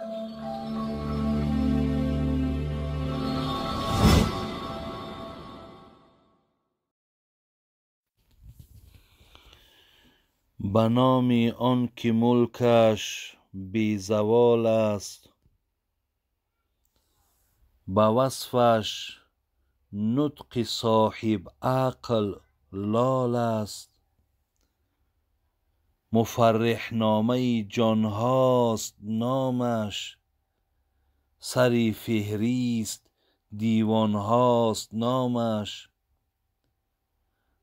به نام آن که ملکش بی زوال است، به وصفش نطق صاحب عقل لال است. مفرح نامه جان هاست نامش، سری فهریست دیوان هاست نامش.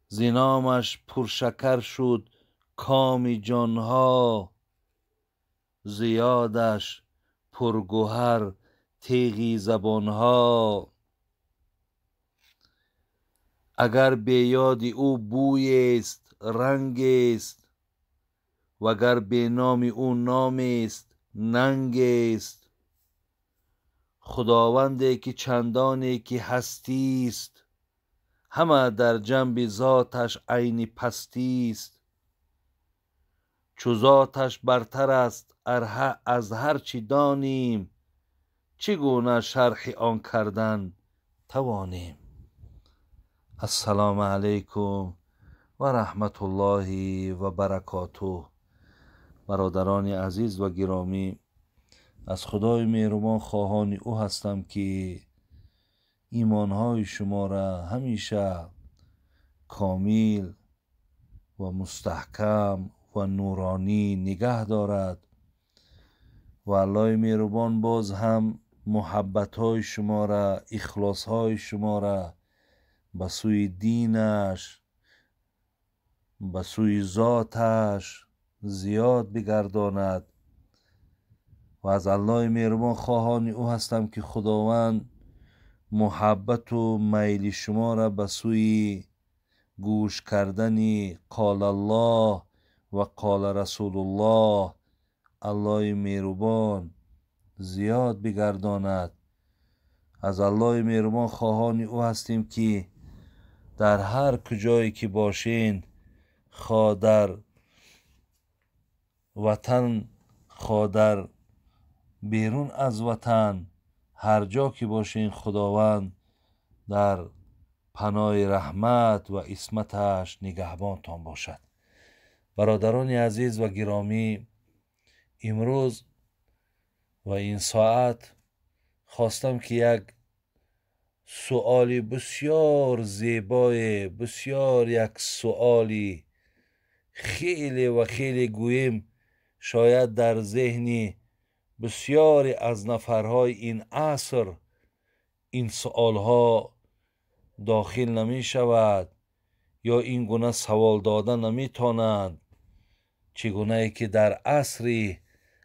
ز نامش پرشکر شد کام جان ها، ز یادش پرگوهر تیغ زبان ها. اگر به یاد او بوی است رنگ است، وگر به نام او نام است ننگ است. خداوندی که چندانی که هستی است، همه در جنب ذاتش عین پستی است. چو ذاتش برتر است از هر چی دانیم، چگونه شرح آن کردن توانیم. السلام علیکم و رحمت الله و برکاته. برادران عزیز و گرامی، از خدای مهربان خواهان او هستم که ایمانهای شما را همیشه کامل و مستحکم و نورانی نگه دارد و الله مهربان باز هم محبتهای شما را، اخلاصهای شما را به سوی دینش، به سوی ذاتش زیاد بگرداند. و از الله مهربان خواهان او هستم که خداوند محبت و میل شما را به سوی گوش کردن قال الله و قال رسول الله، الله مهربان زیاد بگرداند. از الله مهربان خواهان او هستیم که در هر کجایی که باشین، خواه در وطن خواه در بیرون از وطن، هر جا که باشین خداوند در پناه رحمت و عصمتش نگهبانتان باشد. برادران عزیز و گرامی، امروز و این ساعت خواستم که یک سؤال بسیار زیبای، بسیار یک سؤالی خیلی و خیلی گویم شاید در ذهن بسیاری از نفرهای این عصر این سؤالها داخل نمی شود یا این گونه سوال دادن نمی تانند. چگونه ای که در عصر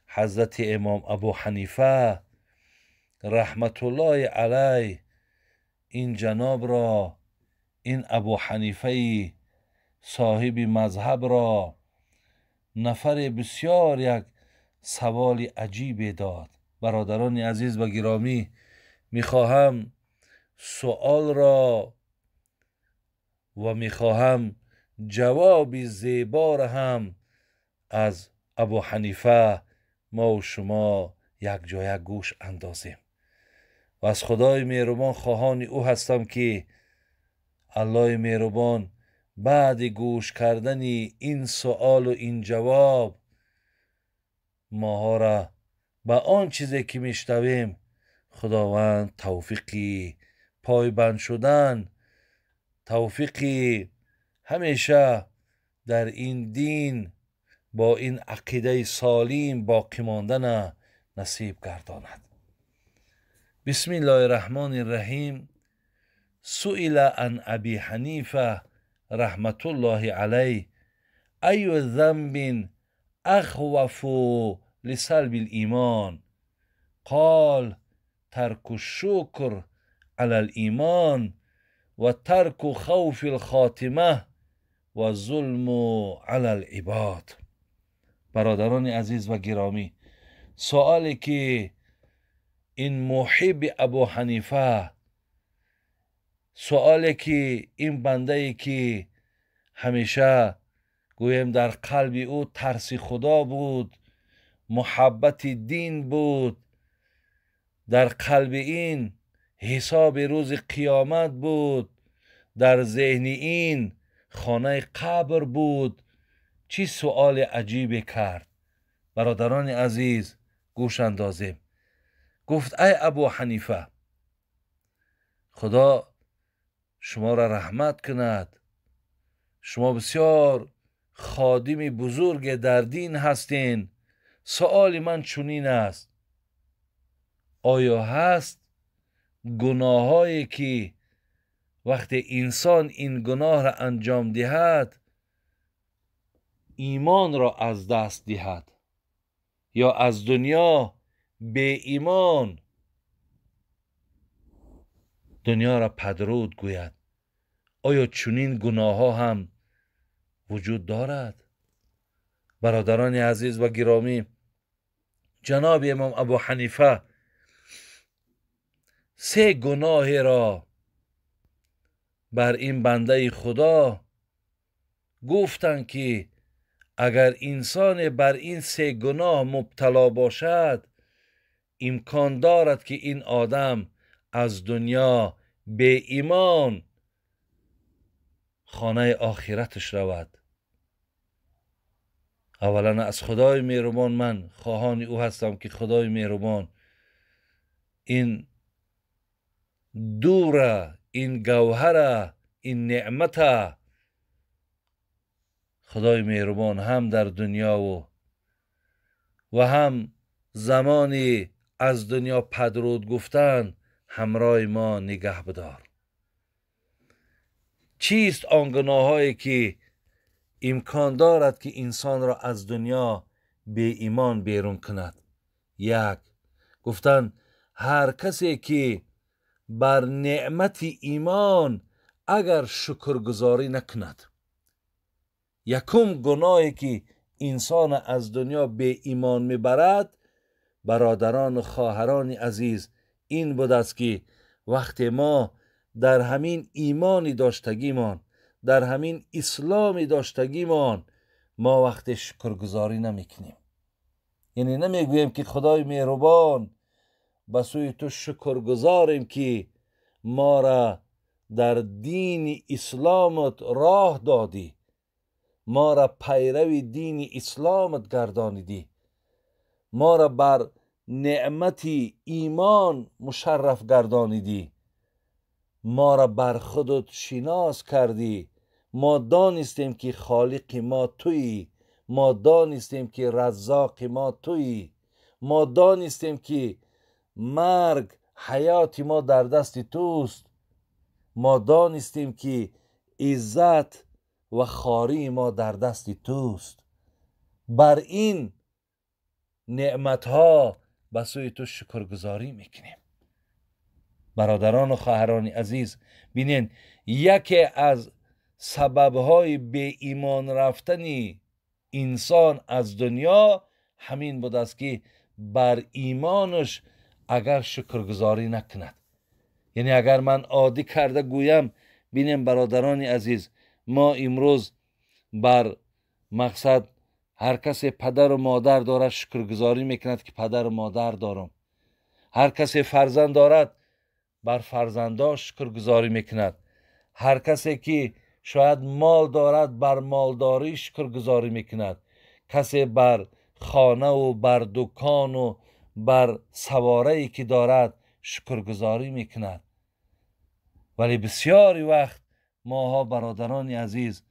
حضرت امام ابو حنیفه رحمت الله علیه، این جناب را، این ابو حنیفه صاحب مذهب را نفر بسیار یک سوال عجیب داد. برادران عزیز و گرامی، میخواهم سؤال را و میخواهم جواب زیبا را هم از ابو حنیفه ما و شما یک جای گوش اندازیم. و از خدای مهربان خواهان او هستم که الله مهربان بعد گوش کردن این سؤال و این جواب ماها را به آن چیزی که میشنویم خداوند توفیقی پایبند شدن، توفیقی همیشه در این دین با این عقیده سالم باقی ماندن نصیب گرداند. بسم الله الرحمن الرحیم. سئل عن ابی حنیفه رحمت الله علیه ای ذنب اخوف لسلب الایمان، قال ترک الشکر علی الایمان و ترک خوف الخاتمه و ظلم علی العباد. برادران عزیز و گرامی، سوالی که این محب ابو حنیفه، سوالی که این بنده ای که همیشه گویم در قلب او ترس خدا بود، محبت دین بود، در قلب این حساب روز قیامت بود، در ذهن این خانه قبر بود. چی سؤال عجیبی کرد؟ برادران عزیز گوش اندازیم. گفت ای ابو حنیفه، خدا شما را رحمت کند، شما بسیار خادم بزرگ در دین هستین. سؤال من چنین است: آیا هست گناهایی که وقتی انسان این گناه را انجام دهد ایمان را از دست دهد یا از دنیا به ایمان دنیا را پدرود گوید؟ آیا چنین گناه ها هم وجود دارد؟ برادران عزیز و گرامی، جناب امام ابو حنیفه سه گناه را بر این بنده خدا گفتند که اگر انسان بر این سه گناه مبتلا باشد امکان دارد که این آدم از دنیا به ایمان خانه آخرتش رود. اولا از خدای مهربان من خواهان او هستم که خدای مهربان این دوره، این گوهره، این نعمت خدای مهربان هم در دنیا و هم زمانی از دنیا پدرود گفتن همراه ما نگه بدار. چیست آن گناهایی که امکان دارد که انسان را از دنیا به ایمان بیرون کند؟ یک، گفتن هر کسی که بر نعمت ایمان اگر شکرگزاری نکند. یکم گناهی که انسان از دنیا به ایمان میبرد برادران و خواهران عزیز این بود است که وقتی ما در همین ایمانی داشتگیمان، در همین اسلامی داشتگیمان، ما وقتی شکرگزاری نمیکنیم، یعنی نمیگوییم که خدای مهربان به سوی تو شکرگزاریم که ما را در دین اسلامت راه دادی، ما را پیروی دین اسلامت گردانیدی، ما را بر نعمت ایمان مشرف گردانیدی، ما را بر خودت شناس کردی، ما دانستیم که خالق ما تویی، ما دانستیم که رزاق ما تویی، ما دانستیم که مرگ حیات ما در دست توست، ما دانستیم که عزت و خواری ما در دست توست. بر این نعمتها به سوی تو شکرگزاری میکنیم. برادران و خواهران عزیز بینین یکی از سببهای به ایمان رفتن انسان از دنیا همین بود است که بر ایمانش اگر شکرگزاری نکند. یعنی اگر من عادی کرده گویم بینیم برادران عزیز ما امروز بر مقصد هر کسی پدر و مادر دارد شکرگزاری میکند که پدر و مادر دارم. هر کسی فرزند دارد بر فرزنداش شکرگزاری میکند. هر کسی که شاید مال دارد بر مالداری شکرگزاری میکند. کسی بر خانه و بر دکان و بر سواره‌ای که دارد شکرگزاری میکند. ولی بسیاری وقت ماها برادران عزیز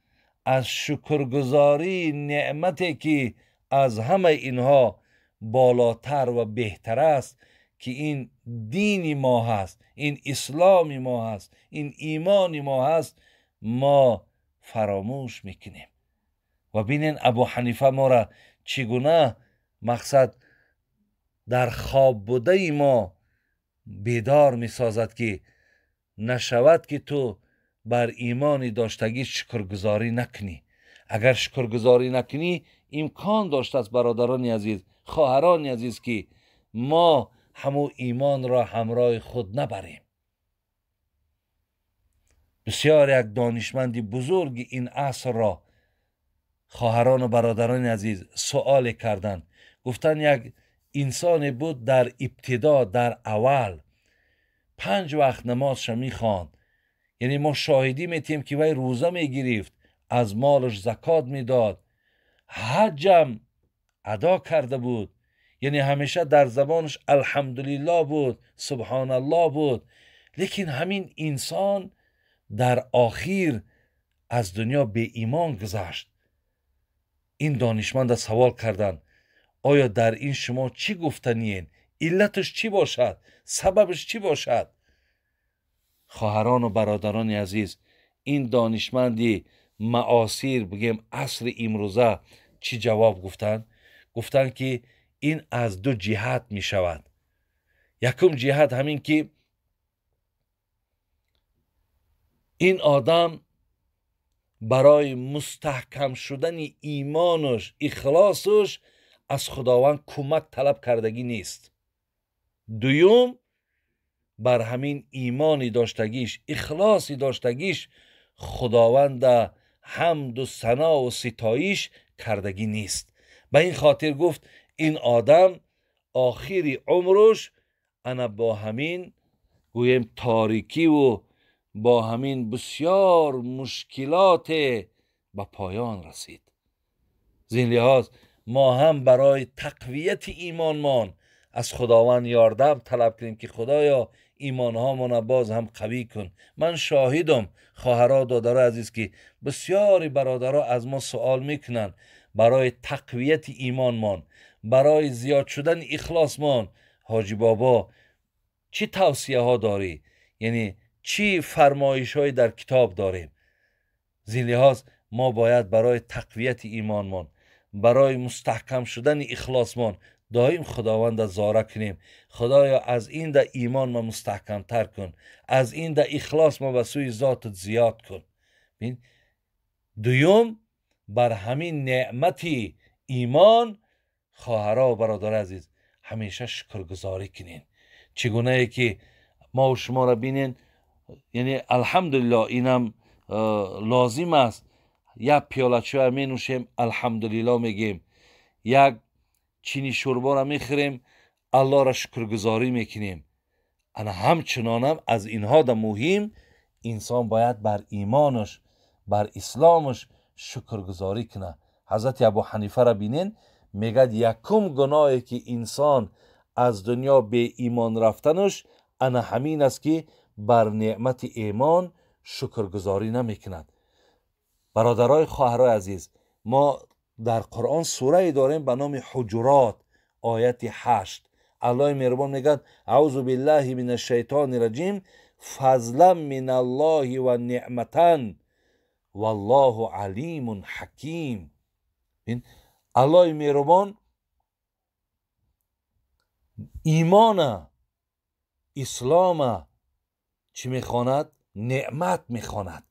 از شکرگزاری نعمتی که از همه اینها بالاتر و بهتر است که این دین ما هست، این اسلام ما هست، این ایمان ما هست، ما فراموش میکنیم. و بینین ابو حنیفه ما را چگونه مقصد در خواب بوده ما بیدار میسازد که نشود که تو بر ایمانی داشتگی شکرگزاری نکنی. اگر شکرگزاری نکنی امکان داشته است برادران عزیز، خواهران عزیز که ما همو ایمان را همراه خود نبریم. بسیار یک دانشمند بزرگ این عصر را خواهران و برادران عزیز سؤال کردند. گفتن یک انسانی بود در ابتدا، در اول 5 وقت نمازش میخواند. یعنی ما شاهدی میتیم که وی روزه میگرفت، از مالش زکات میداد، حجم ادا کرده بود، یعنی همیشه در زبانش الحمدلله بود، سبحان الله بود. لیکن همین انسان در آخر از دنیا به ایمان گذشت. این دانشمند سوال کردند آیا در این شما چی گفتنین؟ علتش چی باشد؟ سببش چی باشد؟ خواهران و برادران عزیز، این دانشمندی معاصر، بگیم عصر امروزه، چی جواب گفتن؟ گفتن که این از 2 جهت می شود. یکم جهت همین که این آدم برای مستحکم شدن ایمانش، اخلاصش، از خداوند کمک طلب کردگی نیست. دوم، بر همین ایمانی داشتگیش، اخلاصی داشتگیش، خداوند حمد و ثنا و ستایش کردگی نیست. به این خاطر گفت این آدم آخری عمرش انا با همین گویم تاریکی و با همین بسیار مشکلات به پایان رسید. زین لحاظ ما هم برای تقویت ایمانمان از خداوند یاردم طلب کنیم که خدایا ایمانهامون باز هم قوی کن. من شاهدم خواهرها دادرها عزیز که بسیاری برادرها از ما سوال میکنن برای تقویت ایمانمان، برای زیاد شدن اخلاصمان، حاجی بابا چی توصیه ها داری؟ یعنی چی فرمایش های در کتاب داریم؟ زین لحاظ ما باید برای تقویت ایمانمان، برای مستحکم شدن اخلاصمان دائم خداوند زاره کنیم. خدایا از این در ایمان ما مستحکم تر کن، از این در اخلاص ما به سوی ذاتت زیاد کن. دوم، بر همین نعمت ایمان خواهرها و برادر عزیز همیشه شکرگزاری کنین. چگونه ای که ما و شما را بینین، یعنی الحمدلله اینم لازم است، یک پیاله چای می نوشیم الحمدلله میگیم، یک چینی شوربا را میخوریم الله را شکرگزاری میکنیم. انا همچنانم از اینها در مهم انسان باید بر ایمانش، بر اسلامش شکرگزاری کنه. حضرت ابو حنیفه را بینین میگه یکم گناهی که انسان از دنیا به ایمان رفتنش انا همین است که بر نعمت ایمان شکرگزاری نمیکند. برادرای خواهرای عزیز، ما در قرآن سوره داریم به نام حجرات، آیت 8. الله مهربان میگه اعوذ بالله من الشیطان الرجیم فضلا من الله و نعمتا والله علیم حکیم. الله مهربان ایمان اسلام چی میخواند؟ نعمت میخواند.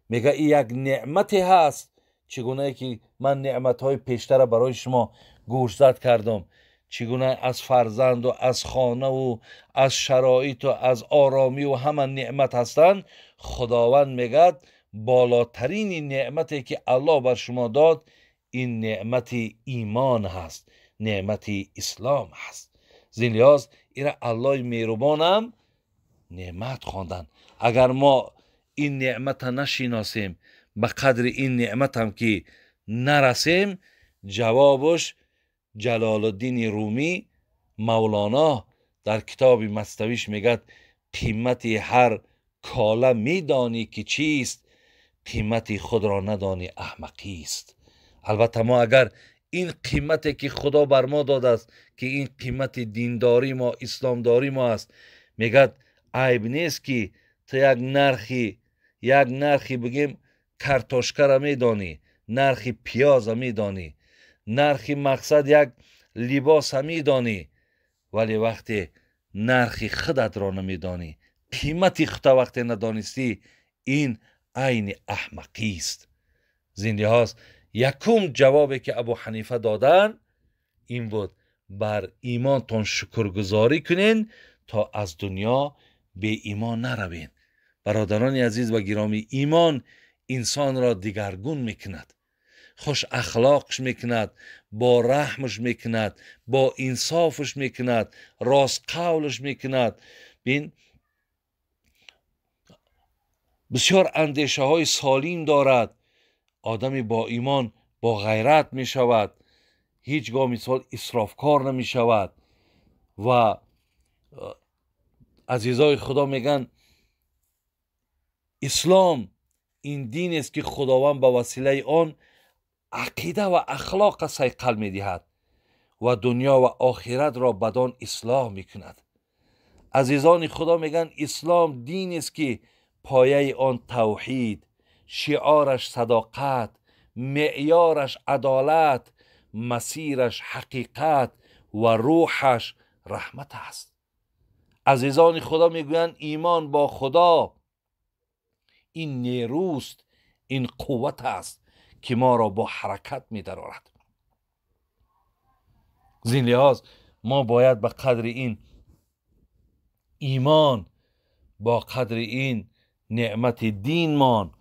میگه این یک نعمتی هست. چگونه که من نعمتهای پیشتر برای شما گوشزد کردم، چگونه از فرزند و از خانه و از شرایط و از آرامی و همه نعمت هستند. خداوند میگه بالاترین نعمتی که الله بر شما داد این نعمت ایمان هست، نعمت اسلام هست. زین لحاظ ایره الله مهربانم نعمت خواندن. اگر ما این نعمت نشناسیم، به قدر این نعمت هم که نرسیم، جوابش جلال الدین رومی مولانا در کتاب مستویش میگه قیمت هر کاله میدانی که چیست، قیمت خود را ندانی احمقی است. البته ما اگر این قیمتی که خدا بر ما داده است که این قیمت دینداری ما، اسلامداری ما است، میگه عیب نیست که تو یک نرخی بگیم کارتوشکا را میدانی، نرخی پیاز را میدانی، نرخی مقصد یک لباس را میدانی، ولی وقتی نرخی خودت را نمیدانی، قیمت خودت وقتی ندانستی، این عین احمقی است. زین لحاظ یکم جوابی که ابو حنیفه دادن این بود بر ایمانتون شکرگزاری کنین تا از دنیا به ایمان نروین. برادران عزیز و گرامی، ایمان انسان را دگرگون میکند. خوش اخلاقش میکند، با رحمش میکند، با انصافش میکند، راست قولش میکند. بین بسیار اندیشه های سالم دارد. آدمی با ایمان با غیرت می شود، هیچگاه مثال اسرافکار نمی شود. و عزیزای خدا میگن اسلام این دین است که خداوند به وسیله آن عقیده و اخلاق صیقل می دهد و دنیا و آخرت را بدان اصلاح می کند. عزیزان خدا میگن اسلام دین است که پایه آن توحید، شعارش صداقت، معیارش عدالت، مسیرش حقیقت و روحش رحمت است. عزیزان خدا میگویند ایمان با خدا این نیروست، این قوت است که ما را با حرکت می‌دارد. زین لحاظ ما باید به قدر این ایمان، با قدر این نعمت دینمان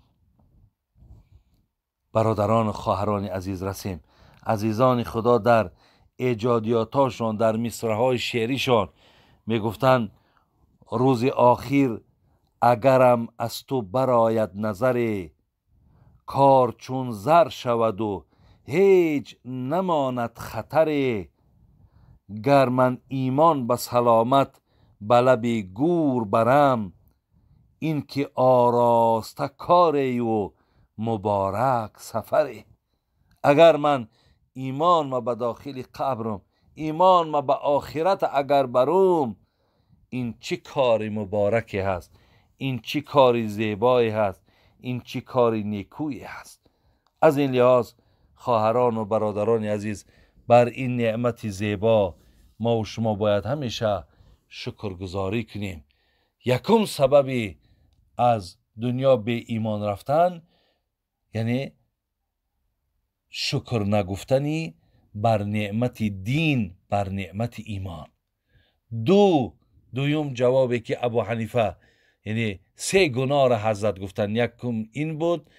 برادران و خواهران عزیز رسیم. عزیزان خدا در ایجادیاتاشون، در مصرع‌های شعریشان میگفتن روز آخر اگرم از تو برآید نظری، کار چون زر شود و هیچ نماند خطری. گر من ایمان به سلامت به لب گور برم، این که آراسته کاری و مبارک سفری. اگر من ایمان ما به داخل قبرم، ایمان ما به آخرت اگر بروم، این چی کاری مبارکی هست، این چی کاری زیبایی هست، این چی کاری نیکویی هست. از این لحاظ خواهران و برادران عزیز، بر این نعمت زیبا ما و شما باید همیشه شکرگزاری کنیم. یکم سببی از دنیا به ایمان رفتن یعنی شکر نگفتنی بر نعمت دین، بر نعمت ایمان. دویم جوابی که ابو حنیفه یعنی 3 گناه را حضرت گفتن. یکم این بود.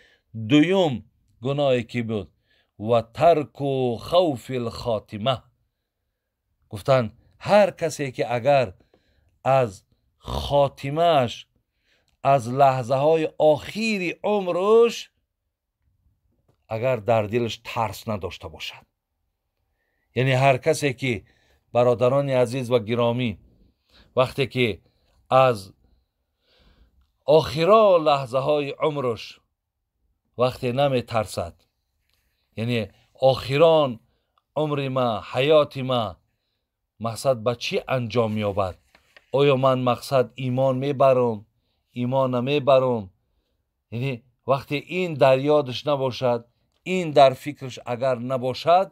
دویم گناهی که بود و ترک و خوف الخاتمه. گفتن هر کسی که اگر از خاتمهش، از لحظه های آخری عمرش اگر در دلش ترس نداشته باشد، یعنی هر کسی که برادران عزیز و گرامی وقتی که از آخرا لحظه های عمرش وقتی نمی ترسد، یعنی آخران عمر ما، حیات ما مقصد به چی انجام یابد؟ آیا من مقصد ایمان میبرم، ایمان نمیبرم؟ یعنی وقتی این در یادش نباشد، این در فکرش اگر نباشد،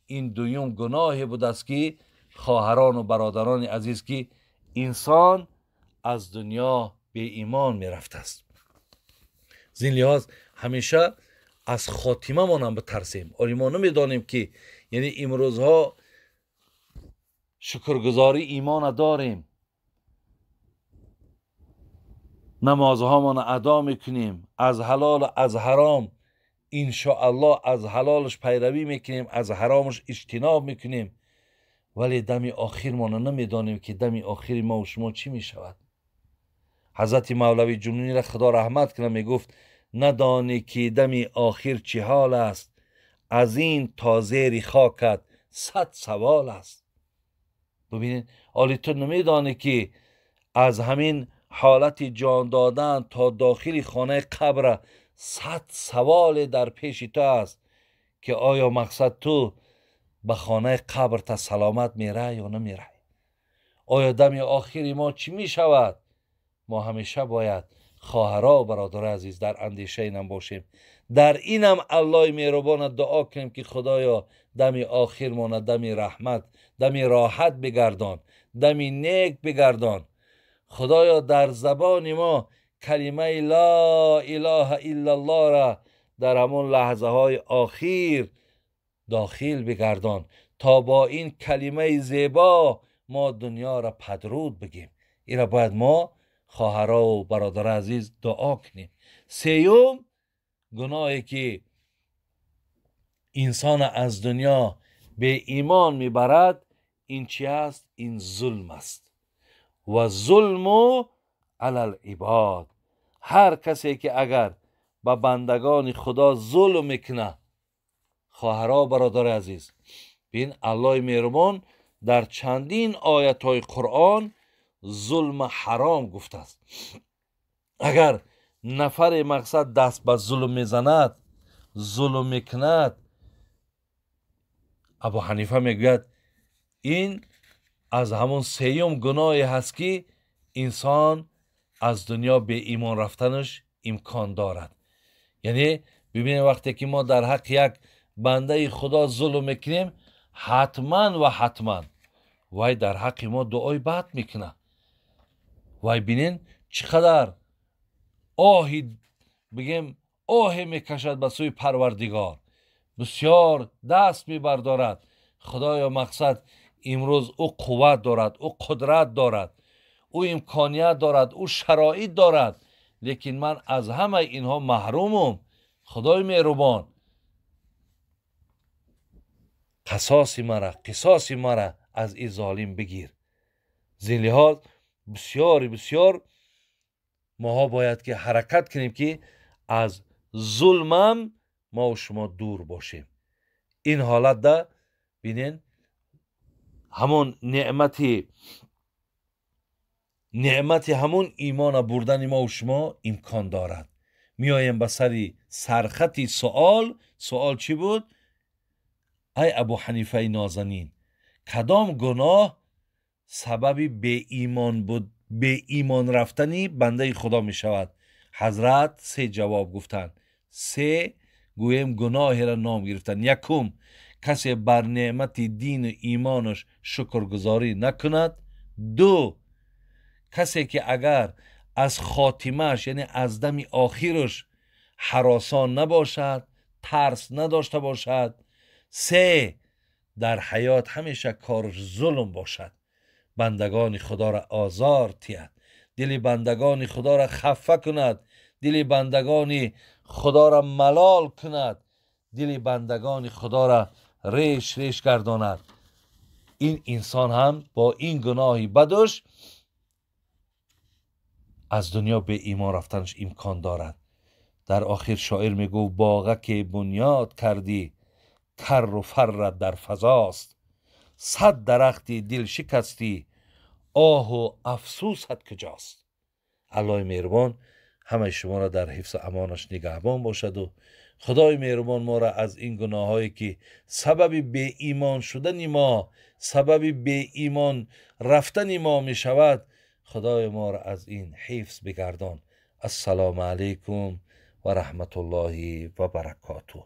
این دویم گناهی بود است که خواهران و برادران عزیز که انسان از دنیا به ایمان میرفت است. زین لحاظ همیشه از خاتمه ما هم بترسیم. ما نمیدانیم که یعنی امروزها شکرگزاری ایمان داریم، نمازها ما ادا میکنیم، از حلال و از حرام انشاءالله از حلالش پیروی میکنیم، از حرامش اجتناب میکنیم، ولی دم آخر ما نمیدانیم که دم آخر ما و شما چی میشود. حضرت مولوی جنونی را خدا رحمت کنه میگفت ندانی که دم آخر چه حال است، از این تا زیر خاکت 100 سوال است. ببینید آلی تو نمیدانی که از همین حالت جان دادن تا داخل خانه قبر 100 سوال در پیش تو است که آیا مقصد تو به خانه قبر تا سلامت میره یا نمیره؟ آیا دم آخری ما چی میشود؟ ما همیشه باید خواهرها و برادر عزیز در اندیشه اینم باشیم. در اینم الله مهربان دعا کنیم که خدایا دم آخر ما دم رحمت، دم راحت بگردان، دم نیک بگردان. خدایا در زبان ما کلمه لا اله الا الله را در همون لحظه های آخر داخل بگردان تا با این کلمه زیبا ما دنیا را پدرود بگیم. این را باید ما خواهرها و برادر عزیز دعا کنیم. سیوم گناهی که انسان از دنیا به ایمان میبرد، این چی است؟ این ظلم است. و ظلم علی العباد، هر کسی که اگر به بندگان خدا ظلم میکنه، خواهرها برادر عزیز، بین الله مهربان در چندین آیت های قرآن ظلم حرام گفته است. اگر نفر مقصد دست به ظلم میزند، ظلم میکند، ابو حنیفه میگوید این از همون سیوم گناهی هست که انسان از دنیا به ایمان رفتنش امکان دارد. یعنی ببینید وقتی که ما در حق یک بنده خدا ظلم میکنیم، حتما و حتما وای در حق ما دعای بد میکنه. وای بینین چقدر آهی بگیم آهی میکشد به سوی پروردگار، بسیار دست میبردارد. خدایا مقصد امروز او قوت دارد، او قدرت دارد، او امکانیت دارد، او شرایط دارد، لیکن من از همه اینها محرومم. خدای مهربان قصاص مرا از این ظالم بگیر. زین لحاظ بسیار ما باید که حرکت کنیم که از ظلمم ما و شما دور باشیم. این حالت ده بینین همون نعمت همون ایمان بردن ما و شما امکان دارد. میایم به سری سرخطی سوال چی بود؟ ای ابو حنیفه نازنین، کدام گناه سبب به ایمان رفتنی بنده خدا می شود؟ حضرت 3 جواب گفتند. 3 گویم گناهی را نام گرفتن. یکم، کسی بر نعمت دین و ایمانش شکرگزاری نکند. 2، کسی که اگر از خاتمش یعنی از دم آخرش هراسان نباشد، ترس نداشته باشد. 3، در حیات همیشه کارش ظلم باشد، بندگان خدا را آزار تید، دل بندگان خدا را خفه کند، دل بندگان خدا را ملال کند، دل بندگان خدا را ریش گرداند. این انسان هم با این گناهی بدش از دنیا به ایمان رفتنش امکان دارد. در آخر شاعر میگو باغه که بنیاد کردی، کر و فرت در فضاست. 100 درختی دل شکستی، آه و افسوست کجاست. الله مهربان همه شما را در حفظ امانش نگهبان باشد و خدای مهربان ما را از این گناه هایی که سبب به ایمان شدن ما، سبب به ایمان رفتن ما می شود، خدای ما را از این حفظ بگردان. السلام علیکم و رحمت الله و برکاته.